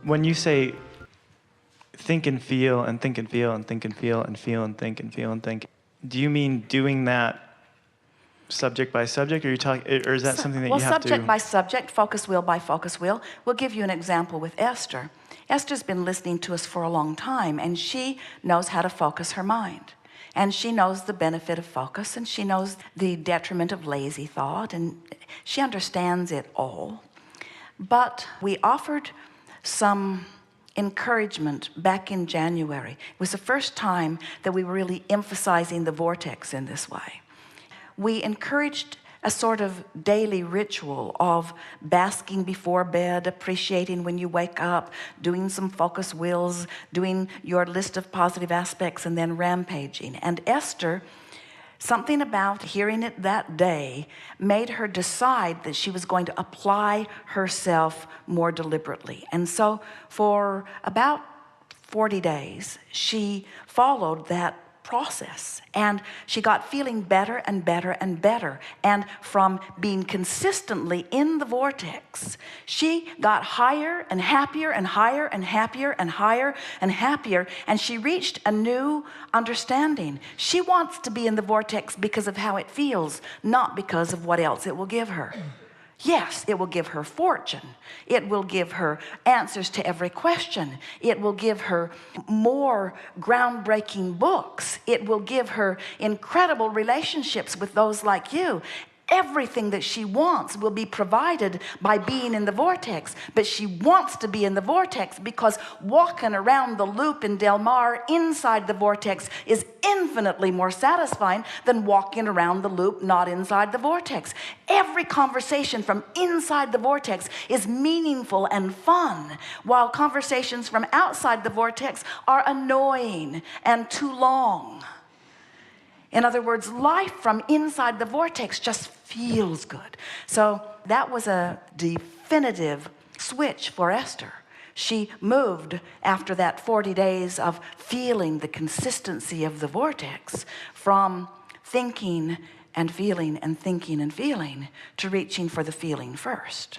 When you say think and feel and think and feel and think and feel and feel and think and feel and think, do you mean doing that subject by subject, or or is that something that you have to? Subject by subject, focus wheel by focus wheel. We'll give you an example with Esther. Esther's been listening to us for a long time, and she knows how to focus her mind. And she knows the benefit of focus, and she knows the detriment of lazy thought, and she understands it all. But we offered some encouragement back in January. It was the first time that we were really emphasizing the vortex in this way. We encouraged a sort of daily ritual of basking before bed, appreciating when you wake up, doing some focus wheels, doing your list of positive aspects, and then rampaging. And Esther, something about hearing it that day made her decide that she was going to apply herself more deliberately. And so for about 40 days, she followed that process, and she got feeling better and better and better. And from being consistently in the vortex, she got higher and happier and higher and happier and higher and happier, and she reached a new understanding. She wants to be in the vortex because of how it feels, not because of what else it will give her. Yes, it will give her fortune. It will give her answers to every question. It will give her more groundbreaking books. It will give her incredible relationships with those like you. Everything that she wants will be provided by being in the vortex, but she wants to be in the vortex because walking around the loop in Del Mar inside the vortex is infinitely more satisfying than walking around the loop not inside the vortex. Every conversation from inside the vortex is meaningful and fun, while conversations from outside the vortex are annoying and too long. In other words, life from inside the vortex just feels good. So that was a definitive switch for Esther. She moved after that 40 days of feeling the consistency of the vortex from thinking and feeling and thinking and feeling to reaching for the feeling first.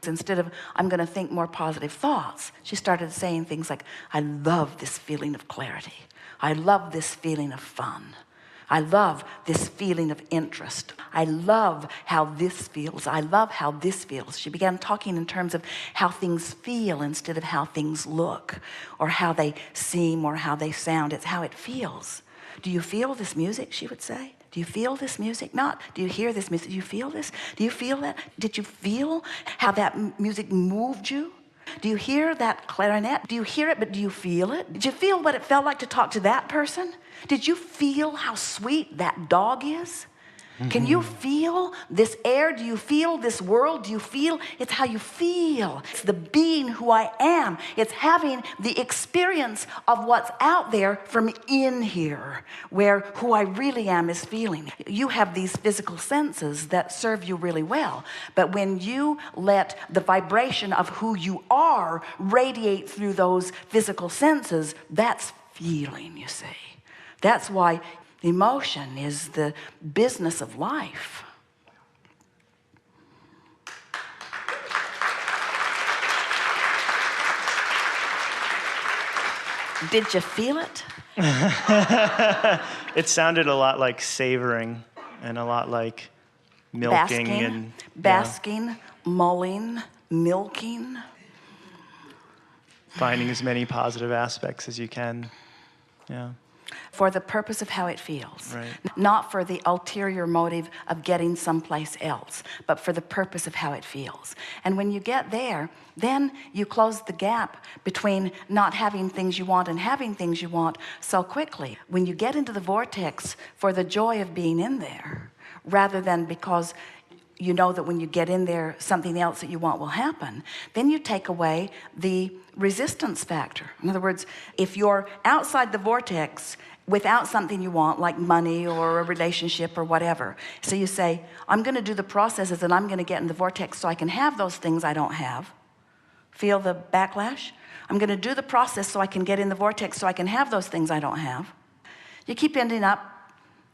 Instead of, I'm going to think more positive thoughts, she started saying things like, I love this feeling of clarity. I love this feeling of fun. I love this feeling of interest. I love how this feels. I love how this feels. She began talking in terms of how things feel instead of how things look, or how they seem, or how they sound. It's how it feels. Do you feel this music, she would say? Do you feel this music? Not, do you hear this music? Do you feel this? Do you feel that? Did you feel how that music moved you? Do you hear that clarinet? Do you hear it, but do you feel it? Did you feel what it felt like to talk to that person? Did you feel how sweet that dog is? Can you feel this air? Do you feel this world? Do you feel? It's how you feel. It's the being who I am. It's having the experience of what's out there from in here, where who I really am is feeling. You have these physical senses that serve you really well, but when you let the vibration of who you are radiate through those physical senses, that's feeling, you see. That's why emotion is the business of life. Did you feel it? It sounded a lot like savoring and a lot like milking. Basking, mulling, milking. Finding as many positive aspects as you can. Yeah. For the purpose of how it feels. Right. Not for the ulterior motive of getting someplace else, but for the purpose of how it feels. And when you get there, then you close the gap between not having things you want and having things you want so quickly. When you get into the vortex for the joy of being in there, rather than because you know that when you get in there, something else that you want will happen, then you take away the resistance factor. In other words, if you're outside the vortex without something you want, like money or a relationship or whatever, so you say, I'm going to do the processes and I'm going to get in the vortex so I can have those things I don't have. Feel the backlash? I'm going to do the process so I can get in the vortex so I can have those things I don't have. You keep ending up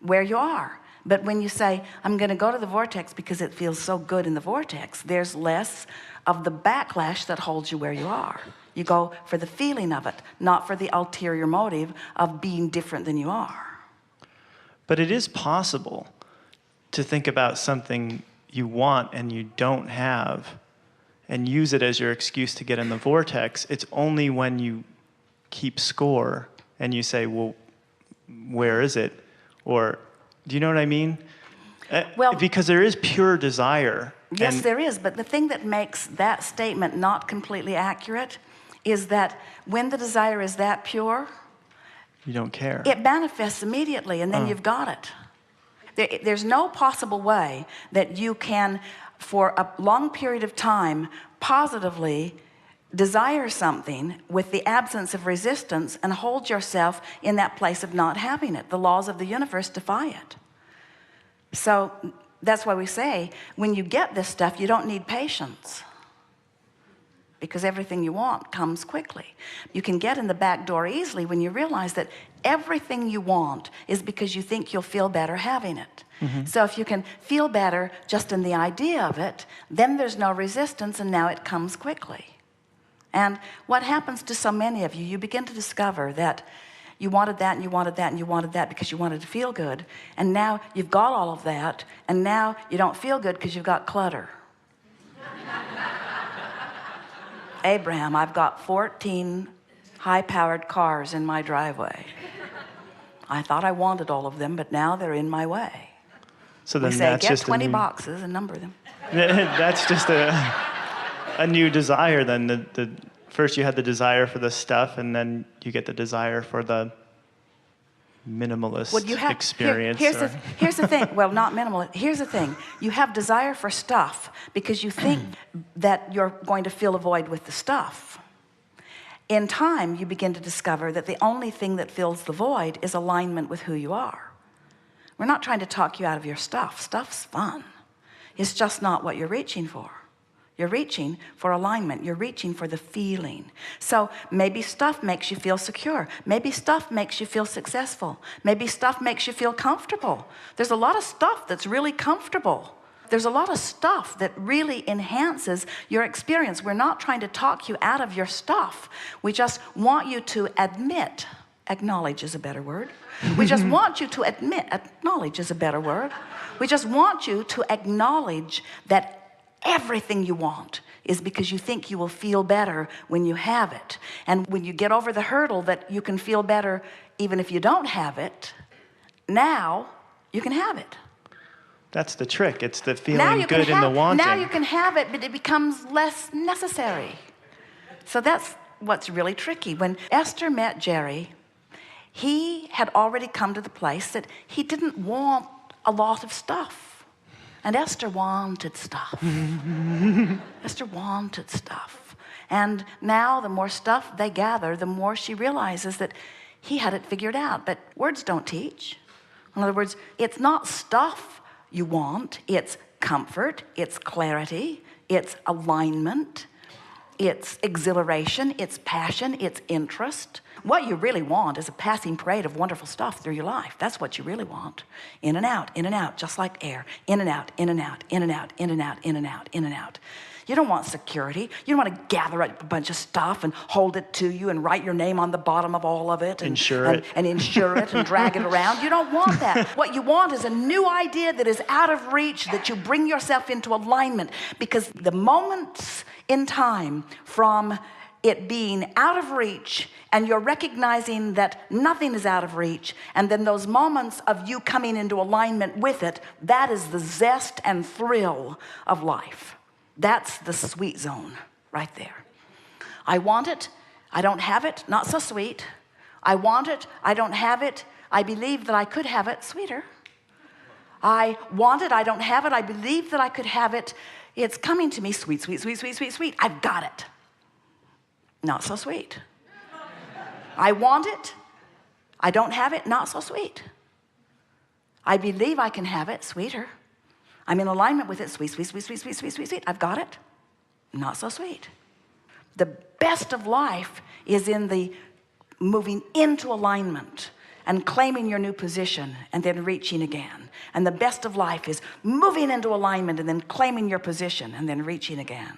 where you are. But when you say, I'm going to go to the vortex because it feels so good in the vortex, there's less of the backlash that holds you where you are. You go for the feeling of it, not for the ulterior motive of being different than you are. But it is possible to think about something you want and you don't have and use it as your excuse to get in the vortex. It's only when you keep score and you say, well, where is it? Or, do you know what I mean? Well, because there is pure desire. Yes, there is. But the thing that makes that statement not completely accurate is that when the desire is that pure, you don't care. It manifests immediately, and then you've got it. There's no possible way that you can, for a long period of time, positively desire something with the absence of resistance and hold yourself in that place of not having it. The laws of the universe defy it. So that's why we say, when you get this stuff, you don't need patience, because everything you want comes quickly. You can get in the back door easily when you realize that everything you want is because you think you'll feel better having it. So if you can feel better just in the idea of it, then there's no resistance, and now it comes quickly. And what happens to so many of you, you begin to discover that you wanted that and you wanted that and you wanted that because you wanted to feel good, and now you've got all of that, and now you don't feel good because you've got clutter. Abraham, I've got 14 high-powered cars in my driveway. I thought I wanted all of them, but now they're in my way. So then we say, that's get just 20 boxes and number them. That's just a new desire then. The first you had the desire for the stuff, and then you get the desire for the minimalist experience. Here's the thing. Well, not minimalist. Here's the thing. You have desire for stuff because you think that you're going to fill a void with the stuff. In time, you begin to discover that the only thing that fills the void is alignment with who you are. We're not trying to talk you out of your stuff. Stuff's fun. It's just not what you're reaching for. You're reaching for alignment. You're reaching for the feeling. So maybe stuff makes you feel secure. Maybe stuff makes you feel successful. Maybe stuff makes you feel comfortable. There's a lot of stuff that's really comfortable. There's a lot of stuff that really enhances your experience. We're not trying to talk you out of your stuff. We just want you to admit, acknowledge is a better word. We just want you to admit, acknowledge is a better word. We just want you to acknowledge that everything you want is because you think you will feel better when you have it. And when you get over the hurdle that you can feel better even if you don't have it, now you can have it. That's the trick. It's the feeling good in the wanting. Now you can have it, but it becomes less necessary. So that's what's really tricky. When Esther met Jerry, he had already come to the place that he didn't want a lot of stuff. And Esther wanted stuff. Esther wanted stuff. And now the more stuff they gather, the more she realizes that he had it figured out. But words don't teach. In other words, it's not stuff you want. It's comfort. It's clarity. It's alignment. It's exhilaration. It's passion. It's interest. What you really want is a passing parade of wonderful stuff through your life. That's what you really want. In and out, just like air. In and out, in and out, in and out, in and out, in and out, in and out. You don't want security. You don't want to gather up a bunch of stuff and hold it to you and write your name on the bottom of all of it. And insure it and drag it around. You don't want that. What you want is a new idea that is out of reach, that you bring yourself into alignment. Because the moments in time from it being out of reach and you're recognizing that nothing is out of reach, and then those moments of you coming into alignment with it, that is the zest and thrill of life. That's the sweet zone right there. I want it, I don't have it, not so sweet. I want it, I don't have it, I believe that I could have it, sweeter. I want it, I don't have it, I believe that I could have it, it's coming to me, sweet, sweet, sweet, sweet, sweet, sweet. I've got it. Not so sweet. I want it, I don't have it, not so sweet. I believe I can have it, sweeter. I'm in alignment with it, sweet, sweet, sweet, sweet, sweet, sweet, sweet, sweet. I've got it, not so sweet. The best of life is in the moving into alignment and claiming your new position and then reaching again. And the best of life is moving into alignment and then claiming your position and then reaching again.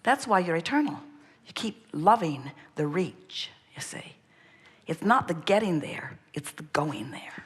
That's why you're eternal. You keep loving the reach, you see. It's not the getting there, it's the going there.